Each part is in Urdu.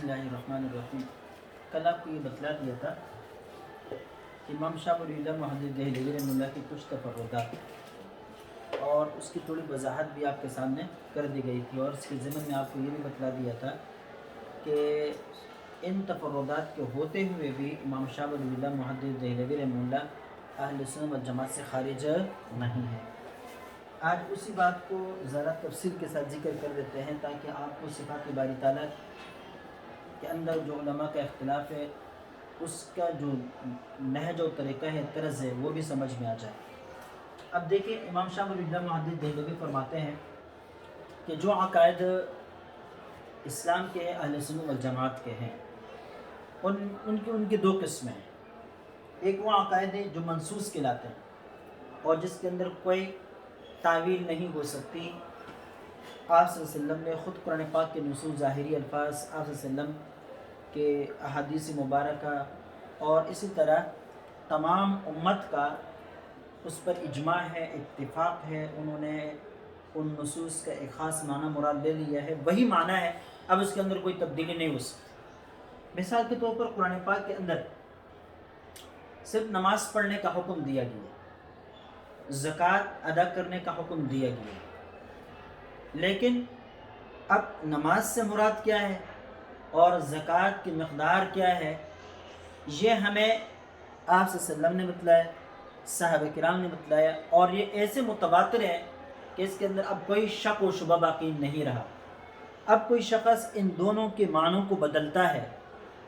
اللہ الرحمن الرحیم۔ کل آپ کو یہ بتلا دیا تھا کہ امام شاہ ولی اللہ محدث دہلوی رحمہ اللہ کی کچھ تفردات اور اس کی تھوڑی وضاحت بھی آپ کے سامنے کر دی گئی تھی، اور اس کے ضمن میں آپ کو یہ بھی بتلا دیا تھا کہ ان تفردات کے ہوتے ہوئے بھی امام شاہ ولی اللہ محدث دہلوی رحمہ اللہ اہل سنت والجماعت سے خارج نہیں ہے۔ آج اسی بات کو ذرا تفصیل کے ساتھ ذکر کر دیتے ہیں تاکہ آپ کو صفات باری تعالیٰ کے اندر جو علماء کا اختلاف ہے اس کا جو نہج و طریقہ ہے، طرز ہے، وہ بھی سمجھ میں آ جائے۔ اب دیکھیں، امام شاہ ولی اللہ محدث دہلوی فرماتے ہیں کہ جو عقائد اسلام کے اہل سنت والجماعت کے ہیں ان کی دو قسمیں ہیں۔ ایک وہ عقائد ہے جو منصوص کہلاتے ہیں اور جس کے اندر کوئی تعویل نہیں ہو سکتی۔ آپ صلی اللہ علیہ وسلم نے خود قرآن پاک کے نصوص، ظاہری الفاظ، آپ صلی اللہ علیہ وسلم کے احادیث مبارکہ اور اسی طرح تمام امت کا اس پر اجماع ہے، اتفاق ہے، انہوں نے ان نصوص کا ایک خاص معنی مراد لے لیا ہے، وہی معنی ہے، اب اس کے اندر کوئی تبدیلی نہیں ہو سکتی۔ مثال کے طور پر قرآن پاک کے اندر صرف نماز پڑھنے کا حکم دیا گیا، زکوٰۃ ادا کرنے کا حکم دیا گیا، لیکن اب نماز سے مراد کیا ہے اور زکوٰۃ کی مقدار کیا ہے، یہ ہمیں آپ صلی اللہ علیہ وسلم نے بتلایا، صحابہ کرام نے بتلایا، اور یہ ایسے متواتر ہے کہ اس کے اندر اب کوئی شک و شبہ باقی نہیں رہا۔ اب کوئی شخص ان دونوں کے معنوں کو بدلتا ہے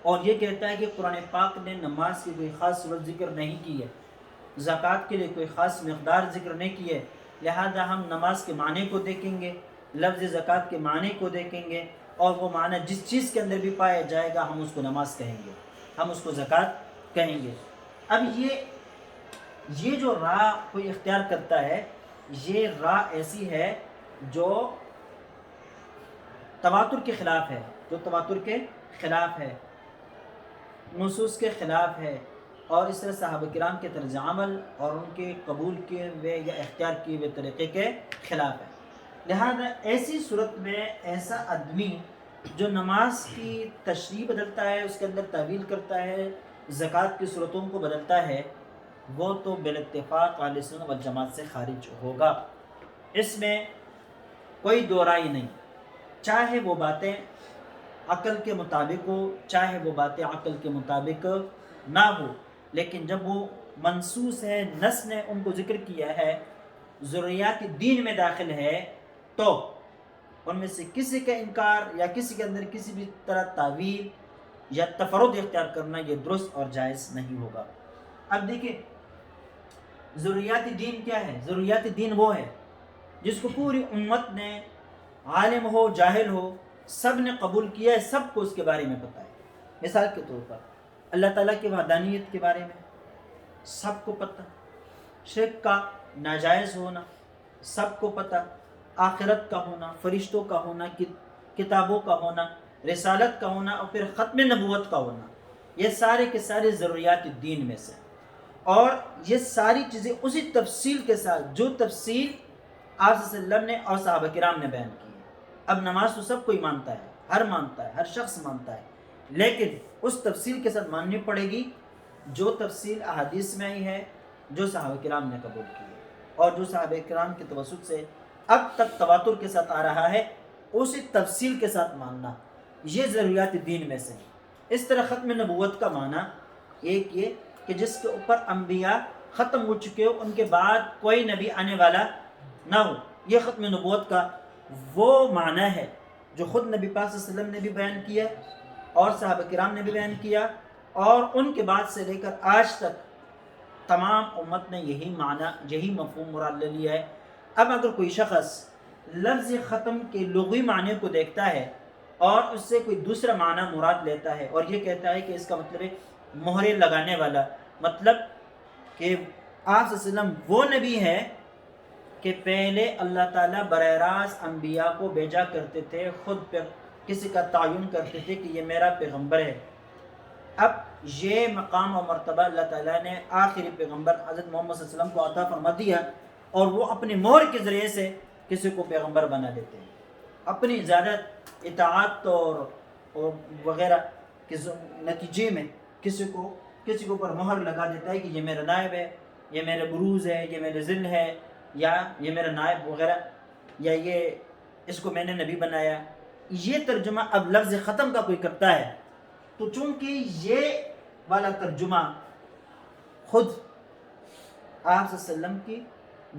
اور یہ کہتا ہے کہ قرآن پاک نے نماز کی کوئی خاص صورت ذکر نہیں کی ہے، زکوٰۃ کے لیے کوئی خاص مقدار ذکر نہیں کی ہے، لہذا ہم نماز کے معنی کو دیکھیں گے، لفظ زکوٰۃ کے معنی کو دیکھیں گے، اور وہ معنی جس چیز کے اندر بھی پایا جائے گا ہم اس کو نماز کہیں گے، ہم اس کو زکوٰۃ کہیں گے۔ اب یہ جو راہ کوئی اختیار کرتا ہے، یہ راہ ایسی ہے جو تواتر کے خلاف ہے، جو تواتر کے خلاف ہے، نصوص کے خلاف ہے، اور اس طرح صحابہ کرام کے طرز عمل اور ان کے قبول کیے ہوئے یا اختیار کیے ہوئے طریقے کے خلاف ہے۔ لہذا ایسی صورت میں ایسا آدمی جو نماز کی تشریح بدلتا ہے، اس کے اندر تعویل کرتا ہے، زکوٰۃ کی صورتوں کو بدلتا ہے، وہ تو بالاتفاق اہل سنت والجماعت سے خارج ہوگا۔ اس میں کوئی دو رائے نہیں، چاہے وہ باتیں عقل کے مطابق ہو، چاہے وہ باتیں عقل کے مطابق نہ ہو، لیکن جب وہ منصوص ہے، نص نے ان کو ذکر کیا ہے، ضروریات دین میں داخل ہے، تو ان میں سے کسی کا انکار یا کسی کے اندر کسی بھی طرح تعویل یا تفرد اختیار کرنا یہ درست اور جائز نہیں ہوگا۔ اب دیکھیں، ضروریات دین کیا ہے؟ ضروریات دین وہ ہے جس کو پوری امت نے، عالم ہو جاہل ہو، سب نے قبول کیا ہے، سب کو اس کے بارے میں پتہ ہے۔ مثال کے طور پر اللہ تعالیٰ کی وحدانیت کے بارے میں سب کو پتہ، شرک کا ناجائز ہونا سب کو پتہ، آخرت کا ہونا، فرشتوں کا ہونا، کتابوں کا ہونا، رسالت کا ہونا، اور پھر ختم نبوت کا ہونا، یہ سارے کے سارے ضروریات دین میں سے، اور یہ ساری چیزیں اسی تفصیل کے ساتھ جو تفصیل آپ صلی اللہ علیہ وسلم نے اور صحابہ کرام نے بیان کی ہے۔ اب نماز تو سب کوئی مانتا ہے، ہر شخص مانتا ہے، لیکن اس تفصیل کے ساتھ ماننی پڑے گی جو تفصیل احادیث میں آئی ہے، جو صحابہ کرام نے قبول کی ہے، اور جو صحابہ کرام کے توسط سے اب تک تواتر کے ساتھ آ رہا ہے، اسی تفصیل کے ساتھ ماننا، یہ ضروریات دین میں سے ہے۔ اس طرح ختم نبوت کا معنی ایک یہ کہ جس کے اوپر انبیاء ختم ہو چکے ہو، ان کے بعد کوئی نبی آنے والا نہ ہو، یہ ختم نبوت کا وہ معنی ہے جو خود نبی پاک صلی اللہ علیہ وسلم نے بھی بیان کیا اور صحابہ کرام نے بھی بیان کیا، اور ان کے بعد سے لے کر آج تک تمام امت نے یہی معنی، یہی مفہوم مراد لے لیا ہے۔ اب اگر کوئی شخص لفظ ختم کے لغوی معنی کو دیکھتا ہے اور اس سے کوئی دوسرا معنی مراد لیتا ہے اور یہ کہتا ہے کہ اس کا مطلب ہے مہرے لگانے والا، مطلب کہ آپ صلی اللہ علیہ وسلم وہ نبی ہے کہ پہلے اللہ تعالیٰ براہ راست انبیاء کو بھیجا کرتے تھے، خود کسی کا تعین کرتے تھے کہ یہ میرا پیغمبر ہے۔ اب یہ مقام و مرتبہ اللہ تعالیٰ نے آخری پیغمبر حضرت محمد صلی اللہ علیہ وسلم کو عطا فرما دیا، اور وہ اپنی مہر کے ذریعے سے کسی کو پیغمبر بنا دیتے ہیں، اپنی زیادہ اطاعت اور اور وغیرہ کے نتیجے میں کسی کے اوپر مہر لگا دیتا ہے کہ یہ میرا نائب ہے، یہ میرا بروز ہے، یہ میرا ذل ہے، یا یہ میرا نائب وغیرہ، یا یہ اس کو میں نے نبی بنایا. یہ ترجمہ اب لفظ ختم کا کوئی کرتا ہے تو چونکہ یہ والا ترجمہ خود آپ صلی اللہ علیہ وسلم کی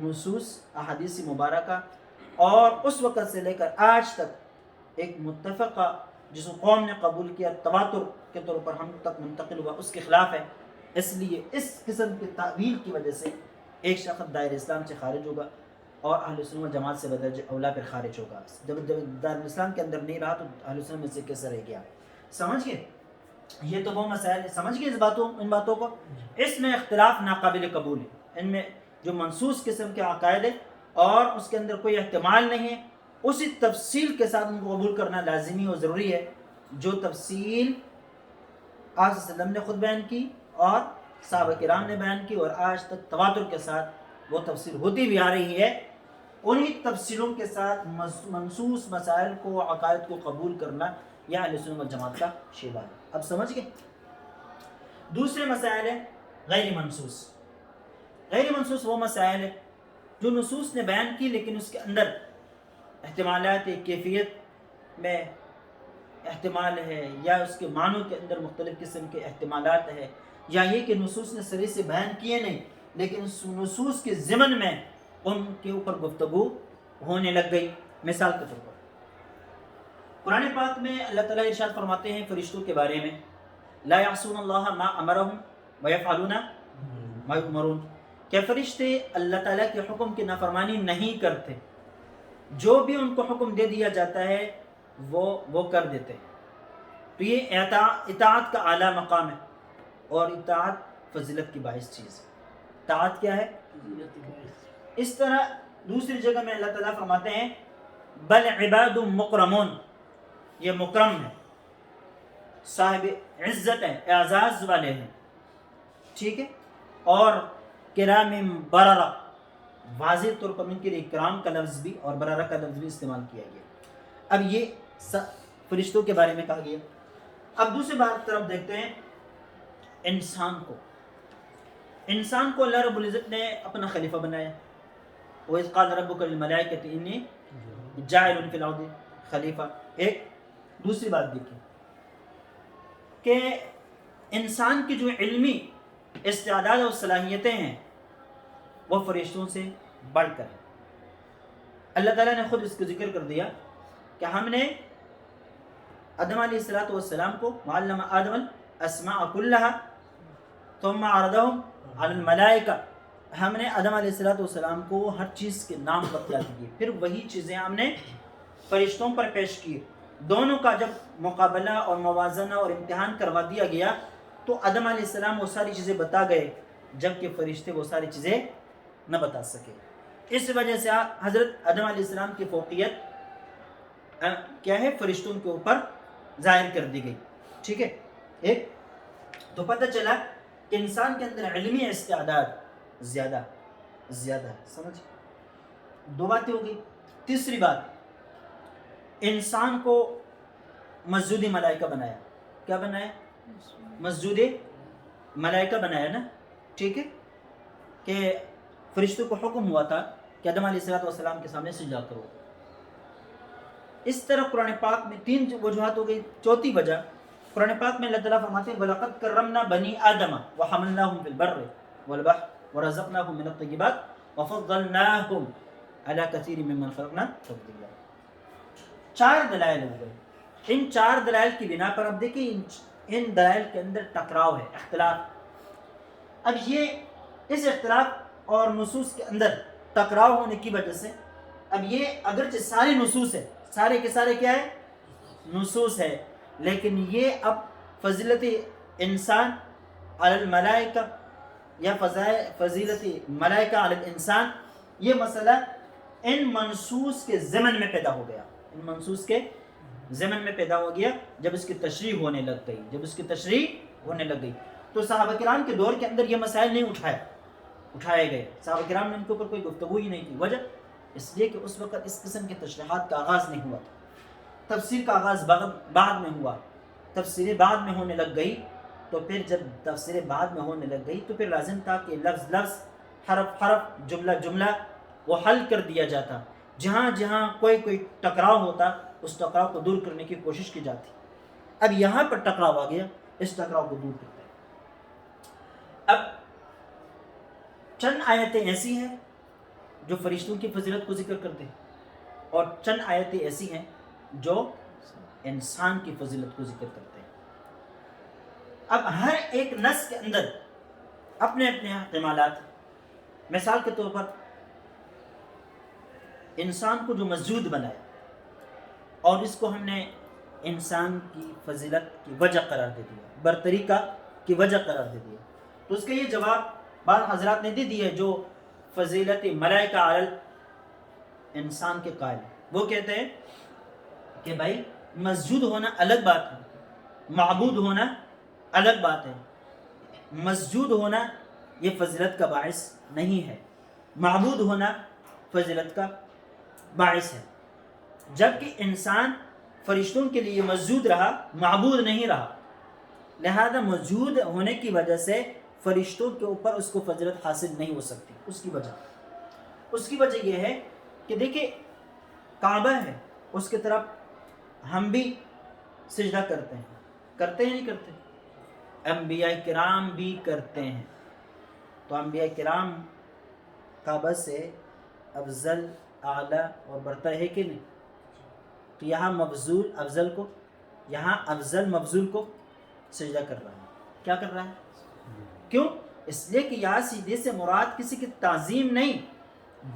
نصوص احادیث مبارکہ اور اس وقت سے لے کر آج تک ایک متفقہ جس کو قوم نے قبول کیا تواتر کے طور پر ہم تک منتقل ہوا اس کے خلاف ہے. اس لیے اس قسم کی تعویل کی وجہ سے ایک شخص دائر اسلام سے خارج ہوگا اور اہل سنت والجماعت سے بدرجہ اولا پھر خارج ہوگا. جب دائر اسلام کے اندر نہیں رہا تو اہل سنت میں سے کیسے رہ گیا؟ سمجھ گئے؟ یہ تو وہ مسائل سمجھ گئے ان باتوں کو. اس میں اختلاف ناقابل قبول ہے. ان میں جو منصوص قسم کے عقائد ہے اور اس کے اندر کوئی احتمال نہیں ہے، اسی تفصیل کے ساتھ ان کو قبول کرنا لازمی اور ضروری ہے جو تفصیل آپ صلی اللہ علیہ وسلم نے خود بیان کی اور صحابہ کرام نے بیان کی اور آج تک تواتر کے ساتھ وہ تفصیل ہوتی بھی آ رہی ہے. انہی تفصیلوں کے ساتھ منصوص مسائل کو عقائد کو قبول کرنا یہ اہل سنت والجماعت کا شیوا ہے. اب سمجھ گئے؟ دوسرے مسائل ہیں غیر منصوص. غیر منصوص وہ مسائل ہیں جو نصوص نے بیان کی لیکن اس کے اندر احتمالات کیفیت میں احتمال ہے، یا اس کے معنوں کے اندر مختلف قسم کے احتمالات ہے، یا یہ کہ نصوص نے سرے سے بیان کیے نہیں لیکن اس نصوص کے ضمن میں ان کے اوپر گفتگو ہونے لگ گئی. مثال کے طور پر قرآن پاک میں اللہ تعالیٰ ارشاد فرماتے ہیں فرشتوں کے بارے میں لا یعصون اللہ ما امرہم ویفعلون ما یؤمرون، کہ فرشتے اللہ تعالیٰ کے حکم کی نافرمانی نہیں کرتے، جو بھی ان کو حکم دے دیا جاتا ہے وہ کر دیتے ہیں. تو یہ اطاعت کا اعلیٰ مقام ہے اور اطاعت فضیلت کی باعث چیز ہے. اطاعت کیا ہے؟ اس طرح دوسری جگہ میں اللہ تعالیٰ فرماتے ہیں بل عباد مکرمون، یہ مکرم ہے، صاحب عزت ہے، اعزاز والے ہیں، ٹھیک ہے. اور کرام بررہ، واضح طور پر ان کے لیے کرام کا لفظ بھی اور بررہ کا لفظ بھی استعمال کیا گیا. اب یہ فرشتوں کے بارے میں کہا گیا. اب دوسری بات طرف دیکھتے ہیں انسان کو اللہ رب العزت نے اپنا خلیفہ بنایا. وَإِذْ قَالَ رَبُّكَ لِلْمَلَائِكَةِ إِنِّي جَاعِلٌ فِي الْأَرْضِ خلیفہ. ایک دوسری بات دیکھیں کہ انسان کی جو علمی استعداد اور صلاحیتیں ہیں وہ فرشتوں سے بڑھ کر ہیں. اللہ تعالیٰ نے خود اس کو ذکر کر دیا کہ ہم نے آدم علیہ السلام کو وعلم آدم الاسماء كلها ثم عرضهم على الملائکہ، ہم نے آدم علیہ السلام کو ہر چیز کے نام بتلا دیے، پھر وہی چیزیں ہم نے فرشتوں پر پیش کی. دونوں کا جب مقابلہ اور موازنہ اور امتحان کروا دیا گیا تو آدم علیہ السلام وہ ساری چیزیں بتا گئے جبکہ فرشتے وہ ساری چیزیں نہ بتا سکے. اس وجہ سے حضرت آدم علیہ السلام کی فوقیت کیا ہے؟ فرشتوں کے اوپر ظاہر کر دی گئی. ٹھیک ہے. ایک تو پتہ چلا کہ انسان کے اندر علمی استعداد زیادہ ہے. سمجھ؟ دو باتیں ہو گئی. تیسری بات، انسان کو مسجود ملائکہ بنایا. کیا بنایا؟ مسجود ملائکہ بنایا نا. ٹھیک ہے، کہ فرشتوں کو حکم ہوا تھا کہ آدم علیہ السلام کے سامنے سجدہ کرو. اس طرح قرآن پاک میں تین وجوہات ہو گئی. چوتھی وجہ قرآن پاک میں اللہ تعالیٰ فرماتے ہیں وَلَقَدْ كَرَّمْنَا بَنِي آدَمَ وَحَمَلْنَاهُمْ فِي الْبَرِّ وَالْبَحْرِ وَرَزَقْنَاهُمْ مِنَ الطَّيِّبَاتِ وَفَضَّلْنَاهُمْ عَلَىٰ كَثِيرٍ مِّمَّنْ خَلَقْنَا تَفْضِيلًا. چار دلائل ہو گئے. ان چار دلائل کی بنا پر اب دیکھیں ان دلائل کے اندر ٹکراؤ ہے، اختلاف. اب یہ اس اختلاف اور نصوص کے اندر ٹکراؤ ہونے کی وجہ سے اب یہ اگرچہ سارے نصوص ہے، سارے کے سارے کیا ہے؟ نصوص ہے، لیکن یہ اب فضیلت انسان علی الملائکہ یا فضیلت ملائکہ علی الانسان، یہ مسئلہ ان منصوص کے ضمن میں پیدا ہو گیا. ان منصوص کے ضمن میں پیدا ہو گیا جب اس کی تشریح ہونے لگ گئی. تو صحابہ کرام کے دور کے اندر یہ مسائل نہیں اٹھائے گئے. صحابہ کرام نے ان کے اوپر کوئی گفتگو ہی نہیں کی. وجہ اس لیے کہ اس وقت اس قسم کے تشریحات کا آغاز نہیں ہوا تھا. تفسیر کا آغاز بعد میں ہوا، تفسیر بعد میں ہونے لگ گئی، تو پھر جب تفسیر بعد میں ہونے لگ گئی تو پھر لازم تھا کہ لفظ لفظ، حرف حرف، جملہ جملہ وہ حل کر دیا جاتا، جہاں جہاں کوئی ٹکراؤ ہوتا اس ٹکراؤ کو دور کرنے کی کوشش کی جاتی۔ اب یہاں پر ٹکراؤ آ گیا، اس ٹکراؤ کو دور کرتے ہیں۔ اب چند آیتیں ایسی ہیں جو فرشتوں کی فضیلت کو ذکر کرتے ہیں، اور چند آیتیں ایسی ہیں جو انسان کی فضیلت کو ذکر کرتے ہیں۔ اب ہر ایک نص کے اندر اپنے اپنے احتمالات ہیں۔ مثال کے طور پر انسان کو جو مسجود بنایا اور اس کو ہم نے انسان کی فضیلت کی وجہ قرار دے دیا، برتری کی وجہ قرار دے دیا، تو اس کا یہ جواب بعض حضرات نے دے دیا جو فضیلت ملائکہ علی انسان کے قائل ہیں۔ وہ کہتے ہیں کہ بھائی مسجود ہونا الگ بات ہے، معبود ہونا الگ بات ہے۔ مسجود ہونا یہ فضیلت کا باعث نہیں ہے، معبود ہونا فضیلت کا باعث ہے۔ جبکہ انسان فرشتوں کے لیے مسجود رہا، معبود نہیں رہا، لہذا مسجود ہونے کی وجہ سے فرشتوں کے اوپر اس کو فضیلت حاصل نہیں ہو سکتی۔ اس کی وجہ یہ ہے کہ دیکھیں کعبہ ہے، اس کی طرف ہم بھی سجدہ کرتے ہیں نہیں کرتے؟ انبیاء کرام بھی کرتے ہیں، تو انبیاء کرام کعبہ سے افضل، اعلیٰ اور برتر ہے کہ نہیں؟ تو یہاں افضل مفضول کو سجدہ کر رہا ہے۔ کیا کر رہا ہے؟ کیوں؟ اس لیے کہ یہاں سیدھے سے مراد کسی کی تعظیم نہیں،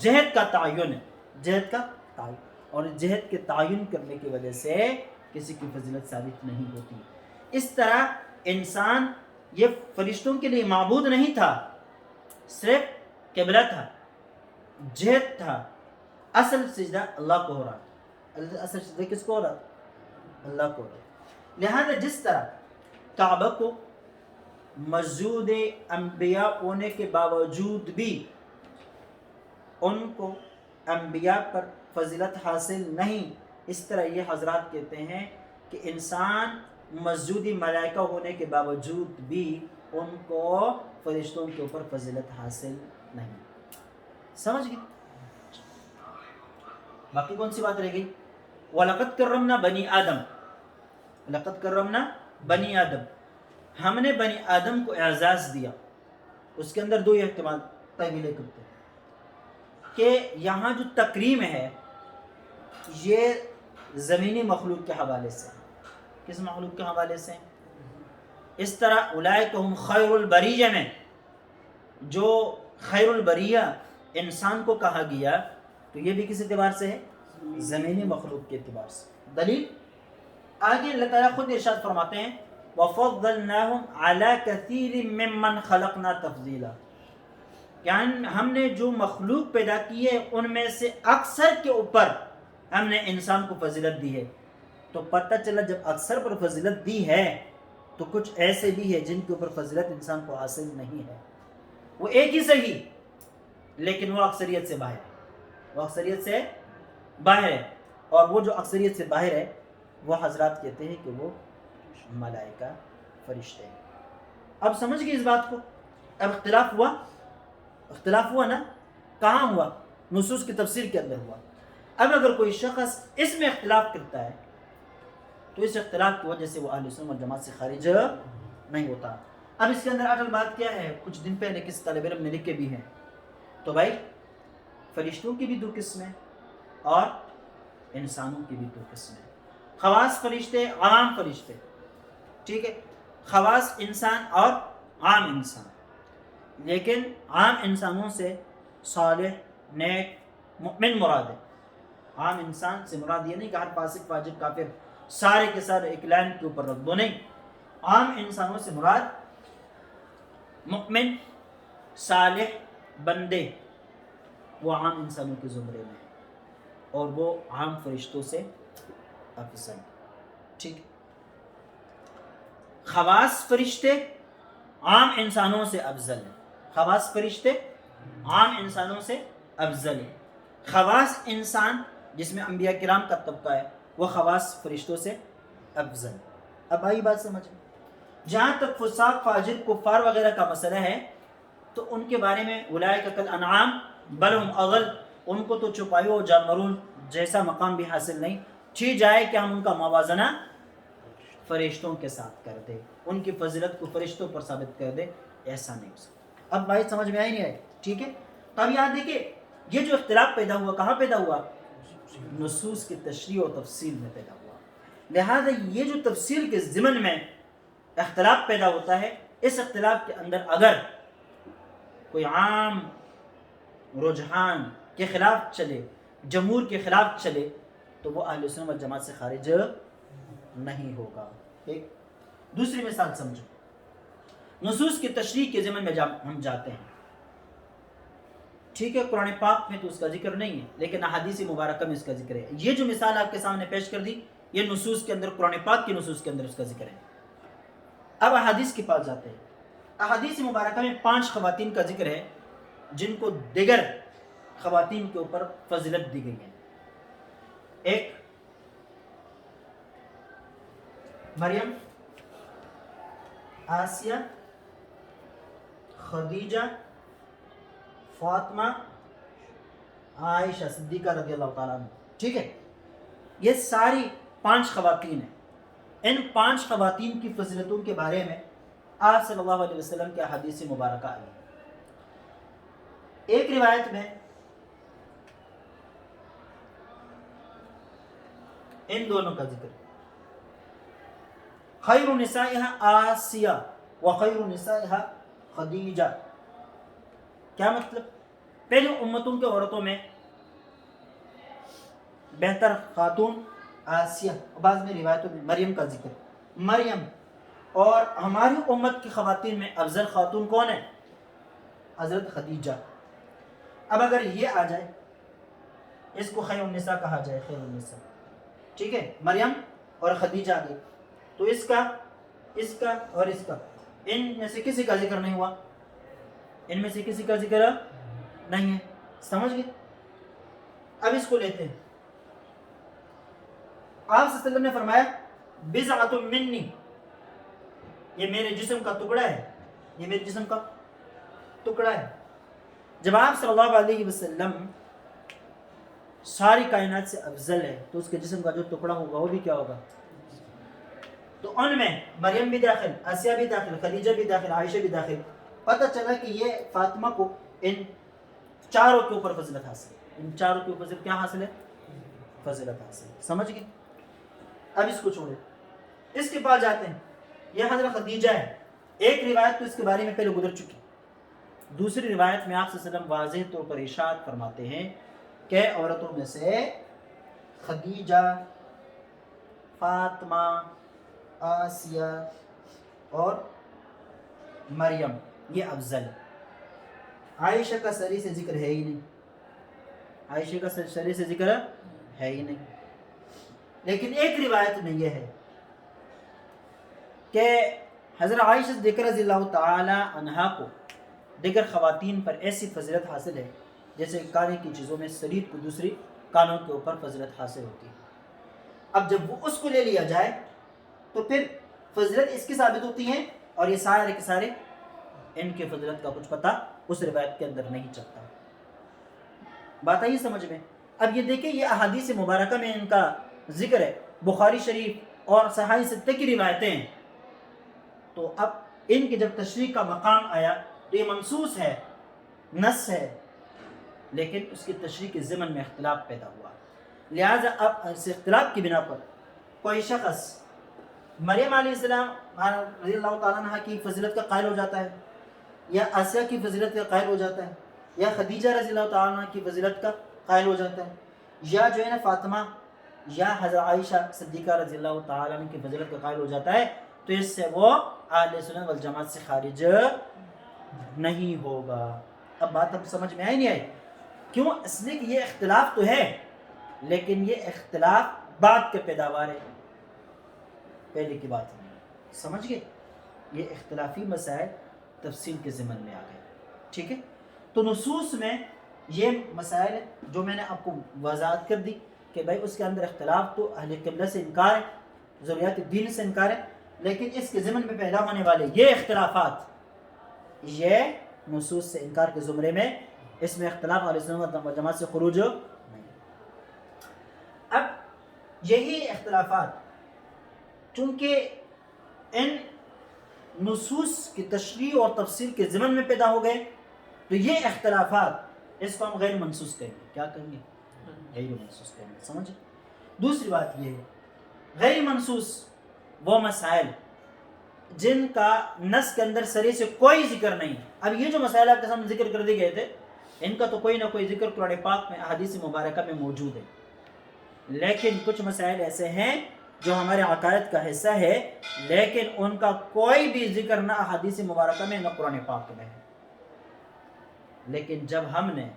جہد کا تعین ہے، جہد کا تعین، اور جہد کے تعین کرنے کی وجہ سے کسی کی فضیلت ثابت نہیں ہوتی۔ اس طرح انسان یہ فرشتوں کے لیے معبود نہیں تھا، صرف قبلہ تھا، جہد تھا، اصل سجدہ اللہ کو ہو رہا، اصل سجدہ کس کو ہو رہا؟ اللہ کو ہو رہا۔ لہذا جس طرح کعبہ کو مسجود انبیاء ہونے کے باوجود بھی ان کو انبیاء پر فضیلت حاصل نہیں، اس طرح یہ حضرات کہتے ہیں کہ انسان مسجود ملائکہ ہونے کے باوجود بھی ان کو فرشتوں کے اوپر فضیلت حاصل نہیں۔ سمجھ گئے؟ باقی کون سی بات رہ گئی؟ وَلَقَدْ كَرَّمْنَا بَنِي آدم، لَقَدْ كَرَّمْنَا بَنِي آدم، ہم نے بنی آدم کو اعزاز دیا۔ اس کے اندر دو احتمال تعویلیں کرتے ہیں کہ یہاں جو تکریم ہے یہ زمینی مخلوق کے حوالے سے، کس مخلوق کے حوالے سے؟ اس طرح اولئک ہم خیر البریہ میں جو خیر البریہ انسان کو کہا گیا، تو یہ بھی کس اعتبار سے ہے؟ زمینی مخلوق کے اعتبار سے۔ دلیل آگے اللہ تعالیٰ خود ارشاد فرماتے ہیں وَفَضَّلْنَاهُمْ عَلَى كَثِيرٍ مِّمَّنْ خَلَقْنَا تَفْضِيلًا، یعنی ہم نے جو مخلوق پیدا کی ہے ان میں سے اکثر کے اوپر ہم نے انسان کو فضیلت دی ہے۔ تو پتہ چلا جب اکثر پر فضیلت دی ہے تو کچھ ایسے بھی ہے جن کے اوپر فضیلت انسان کو حاصل نہیں ہے، وہ ایک ہی صحیح لیکن وہ اکثریت سے باہر ہے، اور وہ جو اکثریت سے باہر ہے وہ حضرات کہتے ہیں کہ وہ ملائکہ فرشتے ہیں۔ اب سمجھ گئے اس بات کو؟ اب اختلاف ہوا نا، کہاں ہوا؟ نصوص کی تفسیر کے اندر ہوا۔ اب اگر کوئی شخص اس میں اختلاف کرتا ہے تو اس اختلاف کی وجہ سے وہ اہل سنت والجماعت سے خارج نہیں ہوتا۔ اب اس کے اندر اصل بات کیا ہے؟ کچھ دن پہلے کس طالب علم نے لکھے بھی ہیں، تو بھائی فرشتوں کی بھی دو قسمیں اور انسانوں کی بھی دو قسمیں، خواص فرشتے، عام فرشتے، ٹھیک ہے؟ خواص انسان اور عام انسان، لیکن عام انسانوں سے صالح، نیک، مؤمن مراد ہے۔ عام انسان سے مراد یہ نہیں کہ ہر فاسق، فاجر، کافر سارے کے سارے ایک لائن کے اوپر رکھ دو، نہیں۔ عام انسانوں سے مراد مؤمن، صالح بندے، وہ عام انسانوں کے زمرے میں ہیں اور وہ عام فرشتوں سے افضل، ٹھیک۔ خواص فرشتے عام انسانوں سے افضل ہیں، خواص فرشتے عام انسانوں سے افضل ہیں۔ خواص انسان جس میں انبیاء کرام کا طبقہ ہے، وہ خواص فرشتوں سے افضل۔ اب آئی بات سمجھ میں؟ جہاں تک فساق، فاجر، کفار وغیرہ کا مسئلہ ہے تو ان کے بارے میں اولئک کالانعام بل ہم اضل، ان کو تو چوپایوں اور جانوروں جیسا مقام بھی حاصل نہیں، چاہیے جائے کہ ہم ان کا موازنہ فرشتوں کے ساتھ کر دے، ان کی فضیلت کو فرشتوں پر ثابت کر دے، ایسا نہیں ہو سکتا۔ اب بات سمجھ میں آئی نہیں آئی؟ ٹھیک ہے، تو اب یاد دیکھیے یہ جو اختلاف پیدا ہوا کہاں پیدا ہوا؟ نصوص کی تشریح و تفصیل میں پیدا ہوا۔ لہذا یہ جو تفصیل کے ضمن میں اختلاف پیدا ہوتا ہے، اس اختلاف کے اندر اگر کوئی عام رجحان کے خلاف چلے، جمہور کے خلاف چلے، تو وہ اہل سنت والجماعت سے خارج نہیں ہوگا۔ ایک دوسری مثال سمجھو، نصوص کی تشریح کے ضمن میں ہم جاتے ہیں، ٹھیک ہے، قرآن پاک میں تو اس کا ذکر نہیں ہے لیکن احادیث مبارکہ میں اس کا ذکر ہے۔ یہ جو مثال آپ کے سامنے پیش کر دی، یہ نصوص کے اندر، قرآن پاک کی نصوص کے اندر اس کا ذکر ہے۔ اب احادیث کے پاس جاتے ہیں۔ احادیث مبارکہ میں 5 خواتین کا ذکر ہے جن کو دیگر خواتین کے اوپر فضیلت دی گئی ہے۔ ایک مریم، آسیہ، خدیجہ، فاطمہ، عائشہ صدیقہ رضی اللہ تعالیٰ عنہ، ٹھیک ہے، یہ ساری 5 خواتین ہیں۔ ان 5 خواتین کی فضیلتوں کے بارے میں آپ صلی اللہ علیہ وسلم کے حدیث مبارکہ آئی ہے۔ ایک روایت میں ان دونوں کا ذکر، خیر نسائها آسیہ وخیر نسائها خدیجہ۔ کیا مطلب؟ پہلے امتوں کے عورتوں میں بہتر خاتون آسیہ، بعض میں روایتوں میں مریم کا ذکر، مریم، اور ہماری امت کی خواتین میں افضل خاتون کون ہے؟ حضرت خدیجہ۔ اب اگر یہ آ جائے، اس کو خیر النساء کہا جائے، خیر النساء، ٹھیک ہے، مریم اور خدیجہ آ گئی، تو اس کا اور اس کا، ان میں سے کسی کا ذکر نہیں ہوا، ان میں سے کسی کا ذکر نہیں ہے، سمجھ گئے؟ اب اس کو لیتے ہیں، آپ صلی اللہ علیہ وسلم نے فرمایا بضعۃ منی، یہ میرے جسم کا ٹکڑا ہے، یہ میرے جسم کا ٹکڑا ہے۔ جب آپ صلی اللہ علیہ وسلم ساری کائنات سے افضل ہے تو اس کے جسم کا جو ٹکڑا ہوگا وہ بھی کیا ہوگا؟ تو ان میں مریم بھی داخل، آسیہ بھی داخل، خدیجہ بھی داخل، عائشہ بھی داخل۔ پتہ چلا کہ یہ فاطمہ کو ان چاروں کے اوپر فضیلت حاصل ہے، ان چاروں کے اوپر کیا حاصل ہے؟ فضیلت حاصل ہے، سمجھ گئے؟ اب اس کو چھوڑے، اس کے بعد جاتے ہیں، یہ حضرت خدیجہ ہے۔ ایک روایت تو اس کے بارے میں پہلے گزر چکی، دوسری روایت میں آپ صلی اللہ علیہ وسلم واضح طور پر ارشاد فرماتے ہیں کہ عورتوں میں سے خدیجہ، فاطمہ، آسیہ اور مریم یہ افضل ہے۔ عائشہ کا سری سے ذکر ہے ہی نہیں، عائشہ کا سری سے ذکر ہے ہی نہیں، لیکن ایک روایت میں یہ ہے کہ حضرت عائشہ صدیقہ رضی اللہ تعالی عنہا کو دیگر خواتین پر ایسی فضیلت حاصل ہے جیسے کانے کی چیزوں میں سرید کو دوسری کانوں کے اوپر فضیلت حاصل ہوتی ہے۔ اب جب وہ اس کو لے لیا جائے تو پھر فضیلت اس کی ثابت ہوتی ہیں، اور یہ سارے کے سارے ان کے فضیلت کا کچھ پتہ اس روایت کے اندر نہیں چلتا۔ بات آئی سمجھ میں؟ اب یہ دیکھیں، یہ احادیث مبارکہ میں ان کا ذکر ہے، بخاری شریف اور صحیح ستہ کی روایتیں ہیں، تو اب ان کی جب تشریح کا مقام آیا تو یہ منصوص ہے، نص ہے، لیکن اس کی تشریح کے ضمن میں اختلاف پیدا ہوا۔ لہٰذا اب اس اختلاف کی بنا پر کوئی شخص مریم علیہ السلام رضی اللہ تعالیٰ عنہ کی فضیلت کا قائل ہو جاتا ہے، یا آسیہ کی فضیلت کا قائل ہو جاتا ہے، یا خدیجہ رضی اللہ تعالیٰ عنہ کی فضیلت کا قائل ہو جاتا ہے، یا جو ہے نا فاطمہ یا حضرت عائشہ صدیقہ رضی اللہ تعالیٰ عنہ کی فضیلت کا قائل ہو جاتا ہے، تو اس سے وہ اہل سنت والجماعت سے خارج نہیں ہوگا۔ اب بات اب سمجھ میں آئی نہیں آئی؟ کیوں؟ اس لیے کہ یہ اختلاف تو ہے، لیکن یہ اختلاف بعد کے پیداوار ہے، پہلے کی بات نہیں، سمجھ گئے؟ یہ اختلافی مسائل تفصیل کے ضمن میں آ گئے، ٹھیک ہے؟ تو نصوص میں یہ مسائل جو میں نے آپ کو وضاحت کر دی، کہ بھائی اس کے اندر اختلاف تو اہل قبلہ سے انکار ہے, ضروریات دین سے انکار ہے, لیکن اس کے ضمن میں پیدا ہونے والے یہ اختلافات یہ نصوص سے انکار کے زمرے میں, اس میں اختلاف اہل سنت و جماعت سے خروج نہیں. اب یہی اختلافات چونکہ ان نصوص کی تشریح اور تفسیر کے ضمن میں پیدا ہو گئے, تو یہ اختلافات اس کو ہم غیر منصوص کہیں گے. کیا کہیں گے؟ غیر منصوص کہیں گے. سمجھ؟ دوسری بات یہ ہے, غیر منصوص وہ مسائل جن کا نص کے اندر سرے سے کوئی ذکر نہیں. اب یہ جو مسائل آپ کے سامنے ذکر کر دیے گئے تھے, ان کا تو کوئی نہ کوئی ذکر قرآن پاک میں احادیث مبارکہ میں موجود ہے, لیکن کچھ مسائل ایسے ہیں جو ہمارے عقائد کا حصہ ہے, لیکن ان کا کوئی بھی ذکر نہ احادیث مبارکہ میں نہ قرآن پاک میں ہے. لیکن جب ہم نے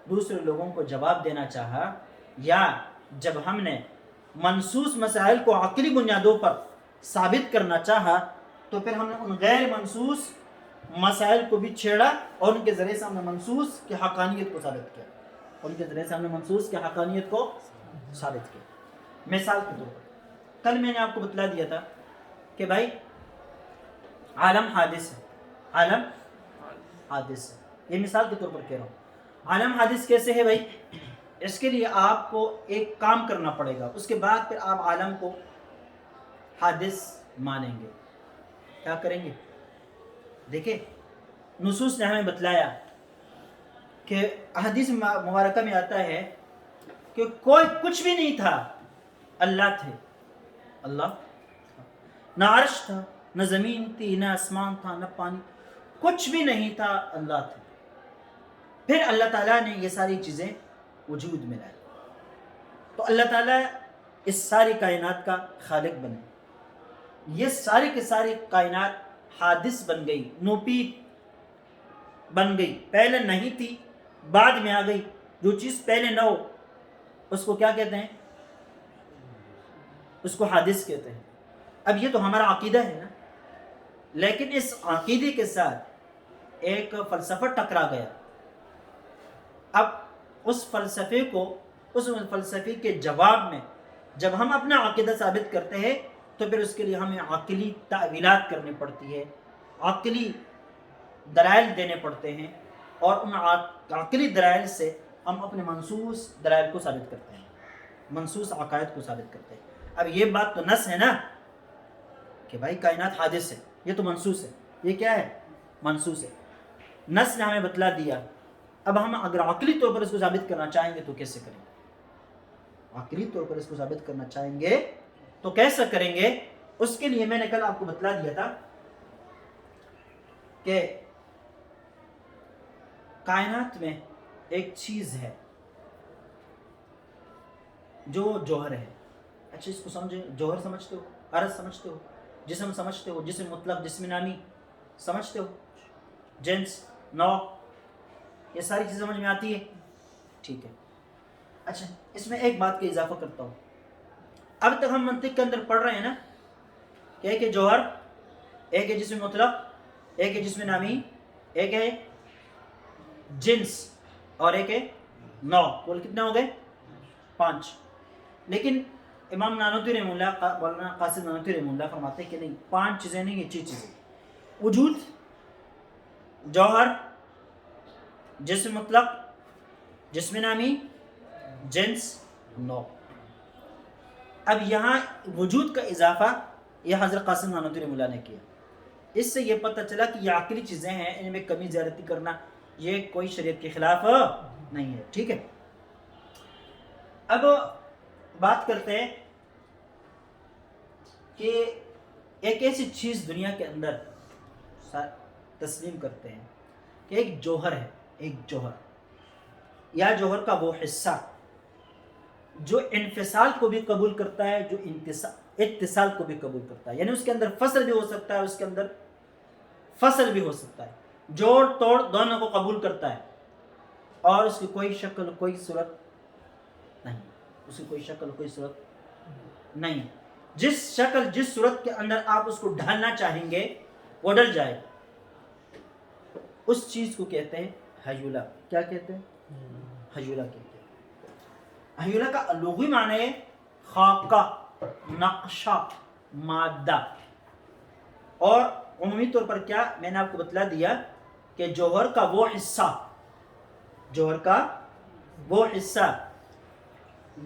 دوسرے لوگوں کو جواب دینا چاہا, یا جب ہم نے منصوص مسائل کو عقلی بنیادوں پر ثابت کرنا چاہا, تو پھر ہم نے ان غیر منصوص مسائل کو بھی چھیڑا اور ان کے ذریعے سے ہم نے منصوص کی حقانیت کو ثابت کیا. ان کے ذریعے سے ہم نے منصوص کی حقانیت کو ثابت کیا. مثال کے طور پر کل میں نے آپ کو بتلا دیا تھا کہ بھائی عالم حادث ہے, عالم حادث ہے. یہ مثال کے طور پر کہہ رہا ہوں. عالم حادث کیسے ہے بھائی؟ اس کے لیے آپ کو ایک کام کرنا پڑے گا, اس کے بعد پھر آپ عالم کو حادث مانیں گے. کیا کریں گے؟ دیکھیں نصوص نے ہمیں بتلایا کہ احادیث مبارکہ میں آتا ہے کہ کوئی کچھ بھی نہیں تھا, اللہ تھے. اللہ نہ عرش تھا, نہ زمین تھی, نہ آسمان تھا, نہ پانی, کچھ بھی نہیں تھا, اللہ تھے. پھر اللہ تعالیٰ نے یہ ساری چیزیں وجود میں لائی, تو اللہ تعالیٰ اس ساری کائنات کا خالق بنے. یہ ساری کی ساری کائنات حادث بن گئی, نوپید بن گئی, پہلے نہیں تھی بعد میں آ گئی. جو چیز پہلے نہ ہو اس کو کیا کہتے ہیں؟ اس کو حادث کہتے ہیں. اب یہ تو ہمارا عقیدہ ہے نا, لیکن اس عقیدے کے ساتھ ایک فلسفہ ٹکرا گیا. اب اس فلسفے کے جواب میں جب ہم اپنا عقیدہ ثابت کرتے ہیں, تو پھر اس کے لیے ہمیں عقلی تعویلات کرنی پڑتی ہے, عقلی دلائل دینے پڑتے ہیں, اور ان عقلی دلائل سے ہم اپنے منصوص دلائل کو ثابت کرتے ہیں, منصوص عقائد کو ثابت کرتے ہیں. اب یہ بات تو نص ہے نا کہ بھائی کائنات حادث ہے, یہ تو منصوص ہے. یہ کیا ہے؟ منصوص ہے. نص نے ہمیں بتلا دیا. اب ہم اگر عقلی طور پر اس کو ثابت کرنا چاہیں گے تو کیسے کریں گے؟ عقلی طور پر اس کو ثابت کرنا چاہیں گے تو کیسے کریں گے؟ اس کے لیے میں نے کل آپ کو بتلا دیا تھا کہ کائنات میں ایک چیز ہے جو جوہر ہے. اچھا اس کو سمجھے, جوہر سمجھتے ہو, عرض سمجھتے ہو, جسم سمجھتے ہو, جسم مطلق, جسم نامی سمجھتے ہو, جنس, نوع, یہ ساری چیزیں سمجھ میں آتی ہے؟ ٹھیک ہے. اچھا اس میں ایک بات کا اضافہ کرتا ہوں. اب تک ہم منطق کے اندر پڑھ رہے ہیں نا کہ ایک ہے جوہر, ایک ہے جسم مطلق, ایک ہے جسم نامی, ایک ہے جنس, اور ایک ہے نوع. کل کتنے ہو گئے؟ 5. لیکن امام نانوتوی رحمہ اللہ, مولانا قاسم نانوتوی رحمہ اللہ فرماتے ہیں کہ نہیں, 5 چیزیں نہیں, یہ 6 چیزیں: وجود, جوہر, جسم مطلق, جسم نامی, جنس, نوع. اب یہاں وجود کا اضافہ یہ حضرت قاسم نانوتوی رحمہ اللہ نے کیا. اس سے یہ پتہ چلا کہ یہ عقلی چیزیں ہیں, ان میں کمی زیادتی کرنا یہ کوئی شریعت کے خلاف نہیں ہے. ٹھیک ہے. اب بات کرتے ہیں کہ ایک ایسی چیز دنیا کے اندر تسلیم کرتے ہیں کہ ایک جوہر ہے, ایک جوہر یا جوہر کا وہ حصہ جو انفصال کو بھی قبول کرتا ہے, جو اتصال کو بھی قبول کرتا ہے. یعنی اس کے اندر فصل بھی ہو سکتا ہے, اس کے اندر فصل بھی ہو سکتا ہے, جوڑ توڑ دونوں کو قبول کرتا ہے, اور اس کی کوئی شکل کوئی صورت نہیں, اس کی کوئی شکل کوئی صورت نہیں. جس شکل جس صورت کے اندر آپ اس کو ڈھالنا چاہیں گے وہ ڈل جائے. اس چیز کو کہتے ہیں حیولہ. کیا کہتے ہیں؟ حیولہ کہتے ہیں. حیولہ کا لغوی معنی ہے خاکہ، نقشہ، مادہ. اور عمومی طور پر کیا میں نے آپ کو بتلا دیا کہ جوہر کا وہ حصہ، جوہر کا وہ حصہ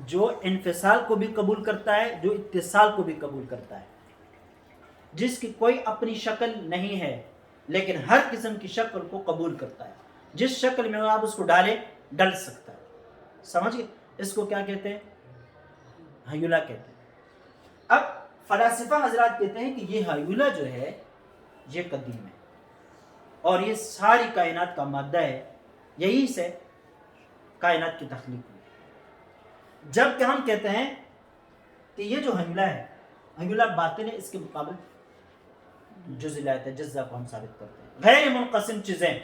جو انفصال کو بھی قبول کرتا ہے، جو اتصال کو بھی قبول کرتا ہے، جس کی کوئی اپنی شکل نہیں ہے لیکن ہر قسم کی شکل کو قبول کرتا ہے. جس شکل میں آپ اس کو ڈالے ڈل سکتا ہے. سمجھ گئے؟ اس کو کیا کہتے ہیں؟ حیولہ کہتے ہیں. اب فلاسفہ حضرات کہتے ہیں کہ یہ حیولہ جو ہے یہ قدیم ہے اور یہ ساری کائنات کا مادہ ہے، یہی سے کائنات کی تخلیق ہوئی. جب کہ ہم کہتے ہیں کہ یہ جو حیولہ ہے، حیولہ باطن ہے، اس کے مقابل جزء لا یتجزا کو ہم ثابت کرتے ہیں. غیر منقسم چیزیں،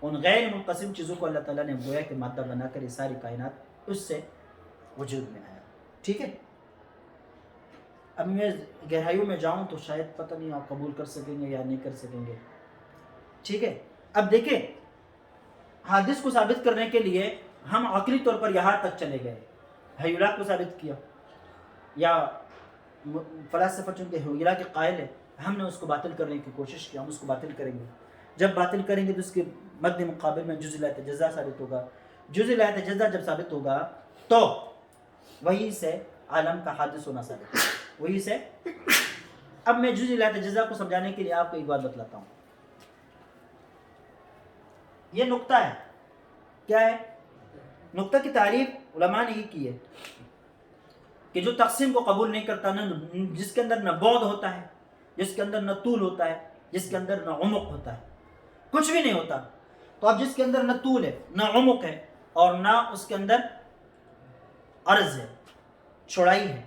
ان غیر منقسم چیزوں کو اللہ تعالیٰ نے گویا کہ مادہ بنا کر یہ ساری کائنات اس سے وجود میں آیا. ٹھیک ہے؟ اب میں گہرائیوں میں جاؤں تو شاید پتہ نہیں آپ قبول کر سکیں گے یا نہیں کر سکیں گے. ٹھیک ہے؟ اب دیکھیں، حادث کو ثابت کرنے کے لیے ہم عقلی طور پر یہاں تک چلے گئے، حیولہ کو ثابت کیا، یا فلاسفہ چونکہ حیولہ کے قائل ہے، ہم نے اس کو باطل کرنے کی کوشش کی، ہم اس کو باطل کریں گے. جب باطل کریں گے تو اس کے مد مقابل میں جزء لا یتجزا ثابت ہوگا. جزء لا یتجزا جب ثابت ہوگا تو وہی سے عالم کا حادث ہونا ثابت ہوگا. وہی سے اب میں جزء لا یتجزا کو سمجھانے کے لیے آپ کو ایک بات بتلاتا ہوں. یہ نقطہ ہے. کیا ہے نقطہ؟ کی تعریف علماء نے یہ کی ہے کہ جو تقسیم کو قبول نہیں کرتا، نہ جس کے اندر نہ بعد ہوتا ہے، جس کے اندر نہ طول ہوتا ہے، جس کے اندر نہ عمق ہوتا ہے، کچھ بھی نہیں ہوتا. تو اب جس کے اندر نہ طول ہے، نہ عمق ہے، اور نہ اس کے اندر عرض ہے، چوڑائی ہے،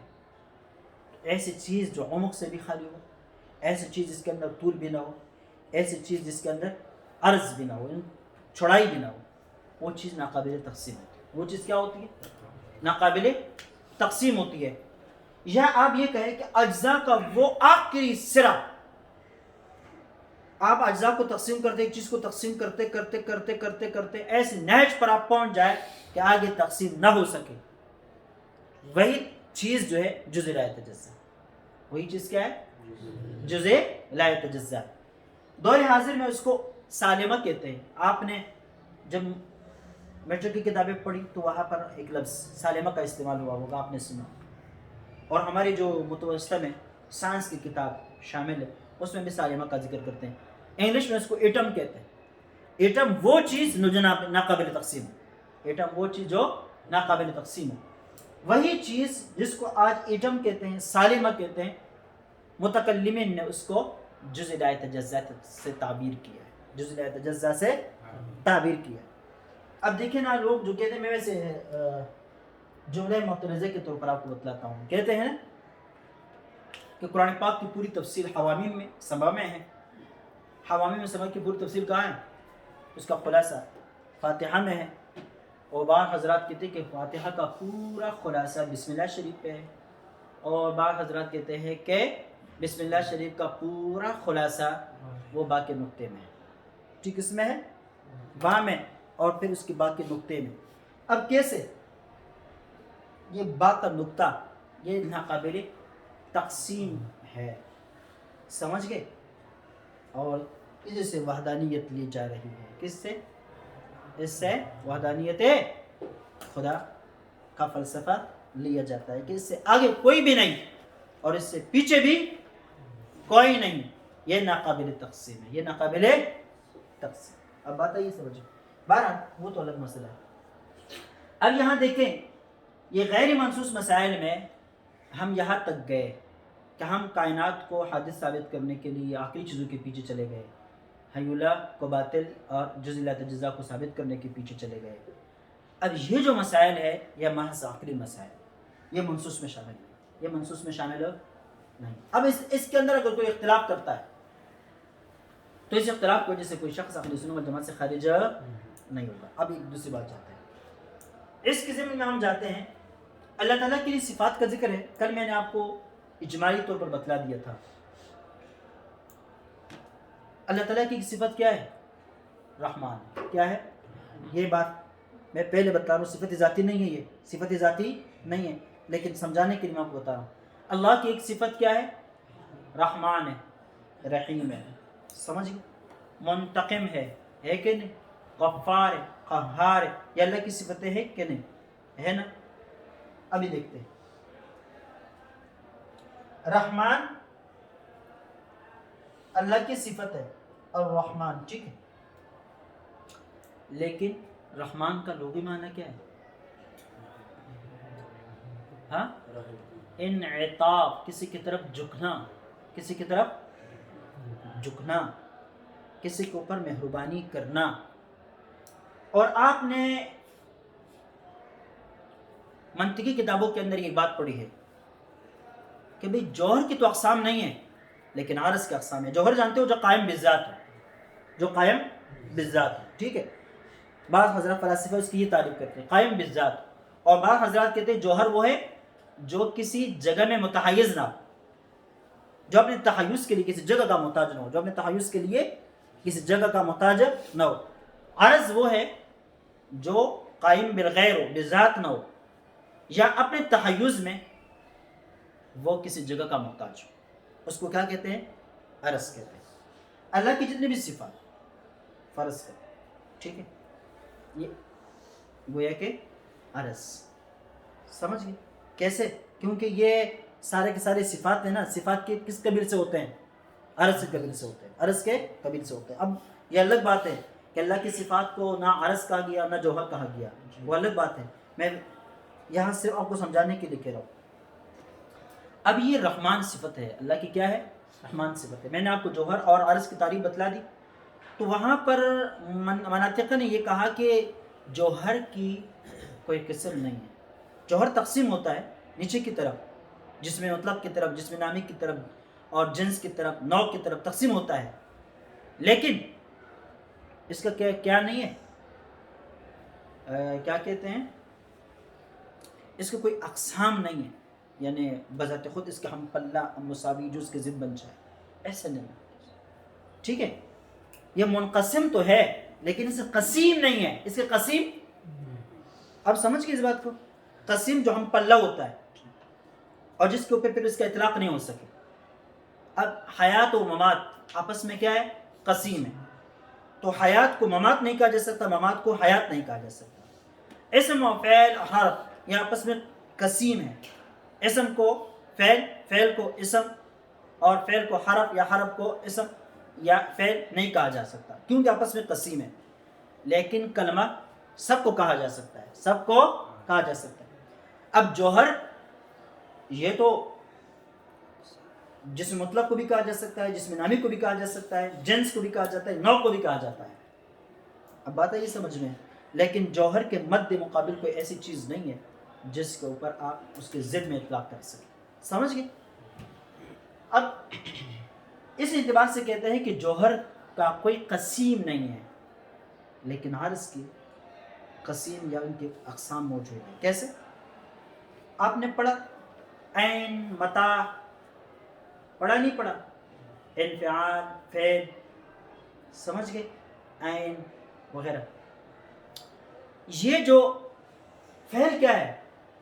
ایسی چیز جو عمق سے بھی خالی ہو، ایسی چیز جس کے اندر طول بھی نہ ہو، ایسی چیز جس کے اندر عرض بھی نہ ہو، چوڑائی بھی نہ ہو، وہ چیز ناقابل تقسیم ہوتی ہے. وہ چیز کیا ہوتی ہے؟ ناقابل تقسیم ہوتی ہے. یا آپ یہ کہیں کہ اجزاء کا وہ آخری سرا، آپ اجزاء کو تقسیم کرتے، ایک چیز کو تقسیم کرتے کرتے کرتے کرتے کرتے ایسے نہج پر آپ پہنچ جائے کہ آگے تقسیم نہ ہو سکے، وہی چیز جو ہے جزء لا یتجزا. وہی چیز کیا ہے؟ جزء لا یتجزا. دور حاضر میں اس کو سالمہ کہتے ہیں. آپ نے جب میٹرک کی کتابیں پڑھی تو وہاں پر ایک لفظ سالمہ کا استعمال ہوا ہوگا، آپ نے سنا. اور ہماری جو متوسطہ میں سائنس کی کتاب شامل ہے اس میں بھی سالمہ کا ذکر کرتے ہیں. انگلش میں اس کو ایٹم کہتے ہیں. ایٹم وہ چیز جو ناقابل تقسیم ہے. ایٹم وہ چیز جو ناقابل تقسیم ہے. وہی چیز جس کو آج ایٹم کہتے ہیں، سالمہ کہتے ہیں، متکلمین نے اس کو جزء لا یتجزا سے تعبیر کیا ہے. جزء لا یتجزا سے تعبیر کیا ہے. اب دیکھیں نا، لوگ جو کہتے ہیں، میں ویسے جملہ معترضہ کے طور پر آپ کو بتلاتا ہوں. کہتے ہیں کہ قرآن پاک کی پوری تفصیل حوامیم میں سبا میں ہے. حوامیم میں سبا کی پوری تفصیل کہاں ہے؟ اس کا خلاصہ فاتحہ میں ہے. اور بعض حضرات کہتے ہیں کہ فاتحہ کا پورا خلاصہ بسم اللہ شریف پہ ہے، اور بعض حضرات کہتے ہیں کہ بسم اللہ شریف کا پورا خلاصہ وہ با کے نقطے میں ہے. ٹھیک، اس میں ہے با میں، اور پھر اس کے با کے نقطے میں. اب کیسے یہ با کا نقطہ یہ ناقابل تقسیم ہے، سمجھ گئے؟ اور اس سے وحدانیت لی جا رہی ہے. کس سے؟ اس سے وحدانیت خدا کا فلسفہ لیا جاتا ہے کہ اس سے آگے کوئی بھی نہیں اور اس سے پیچھے بھی کوئی نہیں. یہ ناقابل تقسیم ہے، یہ ناقابل تقسیم. اب بات آئیے سمجھو. بہرحال وہ تو الگ مسئلہ ہے. اب یہاں دیکھیں، یہ غیر منصوص مسائل میں ہم یہاں تک گئے کہ ہم کائنات کو حادث ثابت کرنے کے لیے آخری چیزوں کے پیچھے چلے گئے، حیولہ کو باطل اور جزء لا یتجزا کو ثابت کرنے کے پیچھے چلے گئے. اب یہ جو مسائل ہے یہ محض عقلی مسائل، یہ منصوص میں شامل ہے، یہ منصوص میں شامل نہیں. اب اس کے اندر اگر کوئی اختلاف کرتا ہے تو اس اختلاف کی وجہ سے کوئی شخص اہل سنت والجماعت سے خارج نہیں ہوگا. اب ایک دوسری بات جاتے ہیں، اس قسم میں ہم جاتے ہیں اللہ تعالیٰ کی صفات کا ذکر ہے. کل میں نے آپ کو اجمالی طور پر بتلا دیا تھا. اللہ تعالیٰ کی صفت کیا ہے؟ رحمان. کیا ہے یہ بات میں پہلے بتا رہا ہوں صفت ذاتی نہیں ہے، یہ صفت ذاتی نہیں ہے، لیکن سمجھانے کے لیے میں آپ کو بتا رہا ہوں۔ اللہ کی ایک صفت کیا ہے؟ رحمان ہے، رحیم ہے، سمجھ گئے؟ منتقم ہے کہ نہیں؟ غفار ہے، قہار ہے، یہ اللہ کی صفتیں ہے کہ نہیں؟ ہے نا؟ ابھی دیکھتے ہیں۔ رحمان اللہ کی صفت ہے، الرحمن، ٹھیک ہے، لیکن رحمان کا لغوی معنی کیا ہے؟ ہاں، انعطاف، کسی کی طرف جھکنا، کسی کی طرف جھکنا، کسی کے اوپر مہربانی کرنا۔ اور آپ نے منطقی کتابوں کے اندر یہ بات پڑھی ہے کہ بھئی جوہر کی تو اقسام نہیں ہے لیکن عرض کی اقسام ہے۔ جوہر جانتے ہو جو قائم بالذات ہے، جو قائم بالذات ہے، ٹھیک ہے۔ بعض حضرات فلاسفہ اس کی یہ تعریف کرتے ہیں، قائم بالذات، اور بعض حضرات کہتے ہیں جوہر وہ ہے جو کسی جگہ میں متحیز نہ ہو، جو اپنے تحیز کے لیے کسی جگہ کا محتاج نہ ہو، جو اپنے تحیز کے لیے کسی جگہ کا محتاج نہ ہو۔ عرض وہ ہے جو قائم بالغیر ہو، بالذات نہ ہو، یا اپنے تحیز میں وہ کسی جگہ کا محتاج ہو، اس کو کیا کہتے ہیں؟ عرض کہتے ہیں۔ اللہ کی جتنی بھی صفات فرض کریں، ٹھیک ہے، یہ گویا کہ عرض، سمجھ گئے کیسے؟ کیونکہ یہ سارے کے سارے صفات ہیں نا، صفات کے کس قبیل سے ہوتے ہیں؟ عرض کے قبیل سے ہوتے ہیں، عرض کے قبیل سے ہوتے ہیں۔ اب یہ الگ بات ہے کہ اللہ کی صفات کو نہ عرض کہا گیا نہ جوہر کہا گیا، وہ الگ بات ہے، میں یہاں صرف آپ کو سمجھانے کے لیے کہہ رہا ہوں۔ اب یہ رحمان صفت ہے، اللہ کی کیا ہے؟ رحمان صفت ہے۔ میں نے آپ کو جوہر اور عرض کی تعریف بتلا دی، تو وہاں پر مناطق نے یہ کہا کہ جوہر کی کوئی قسم نہیں ہے۔ جوہر تقسیم ہوتا ہے نیچے کی طرف، جسم مطلق کی طرف، جسم نامی کی طرف، اور جنس کی طرف، نوع کی طرف تقسیم ہوتا ہے، لیکن اس کا کیا نہیں ہے، کیا کہتے ہیں، اس کا کوئی اقسام نہیں ہے، یعنی بذات خود اس کا ہم پلہ مساوی جو اس کے ضد بن جائے، ایسا نہیں ہے، ٹھیک ہے۔ یہ منقسم تو ہے لیکن اس کا قسیم نہیں ہے، اس کے قسیم، اب سمجھ گئے اس بات کو؟ قسیم جو ہم پلہ ہوتا ہے اور جس کے اوپر پھر اس کا اطلاق نہیں ہو سکے۔ اب حیات و ممات آپس میں کیا ہے؟ قسیم ہے، تو حیات کو ممات نہیں کہا جا سکتا، ممات کو حیات نہیں کہا جا سکتا۔ اسم و فعل حرف یہ آپس میں قسیم ہے، اسم کو فعل، فعل کو اسم، اور فعل کو حرف یا حرف کو اسم یا فعل نہیں کہا جا سکتا کیونکہ آپس میں قسیم ہے۔ لیکن کلمہ سب کو کہا جا سکتا ہے، سب کو کہا جا سکتا ہے۔ اب جوہر یہ تو جسم مطلق کو بھی کہا جا سکتا ہے، جسم نامی کو بھی کہا جا سکتا ہے، جنس کو بھی کہا جاتا ہے، نوع کو بھی کہا جاتا ہے۔ اب بات ہے یہ سمجھ میں، لیکن جوہر کے مد مقابل کوئی ایسی چیز نہیں ہے جس کے اوپر آپ اس کے ضد میں اطلاق کر سکیں، سمجھ گئے؟ اب اس اعتبار سے کہتے ہیں کہ جوہر کا کوئی قسیم نہیں ہے، لیکن عرض کی قسیم یا ان کے اقسام موجود ہیں۔ کیسے؟ آپ نے پڑھا عین، متاع، پڑھا نہیں پڑھا؟ انفعال، فعل، سمجھ گئے؟ عین وغیرہ۔ یہ جو فعل کیا ہے؟